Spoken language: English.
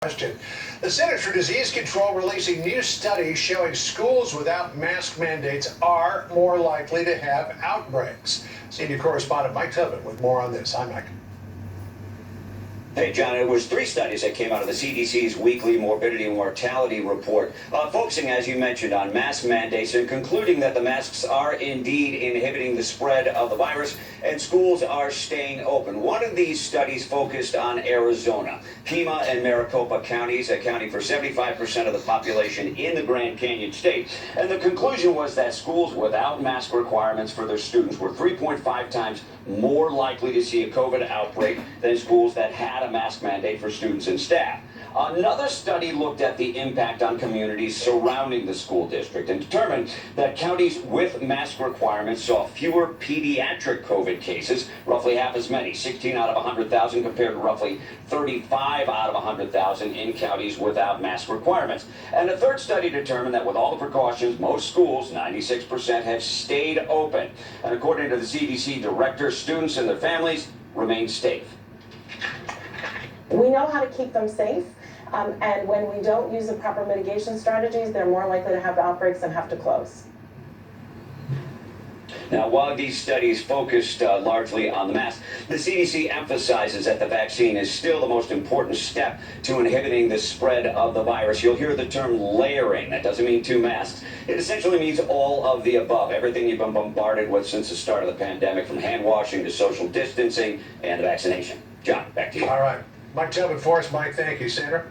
question. The Centers for Disease Control releasing new studies showing schools without mask mandates are more likely to have outbreaks. Senior correspondent Mike Tobin with more on this. Hi, Mike. Hey, John, it was 3 studies that came out of the CDC's weekly morbidity and mortality report, focusing, as you mentioned, on mask mandates and concluding that the masks are indeed inhibiting the spread of the virus and schools are staying open. One of these studies focused on Arizona. Pima and Maricopa counties, accounting for 75% of the population in the Grand Canyon state. And the conclusion was that schools without mask requirements for their students were 3.5 times more likely to see a COVID outbreak than schools that had a mask mandate for students and staff. Another study looked at the impact on communities surrounding the school district and determined that counties with mask requirements saw fewer pediatric COVID cases, roughly half as many, 16 out of 100,000 compared to roughly 35 out of 100,000 in counties without mask requirements. And a third study determined that with all the precautions, most schools, 96%, have stayed open. And according to the CDC director, students and their families remain safe. We know how to keep them safe, and when we don't use the proper mitigation strategies, they're more likely to have outbreaks and have to close. Now, while these studies focused largely on the mask, the CDC emphasizes that the vaccine is still the most important step to inhibiting the spread of the virus. You'll hear the term layering. That doesn't mean 2 masks. It essentially means all of the above, everything you've been bombarded with since the start of the pandemic, from hand washing to social distancing and the vaccination. John, back to you. All right. Mike Tobin for us. Mike, thank you. Sandra?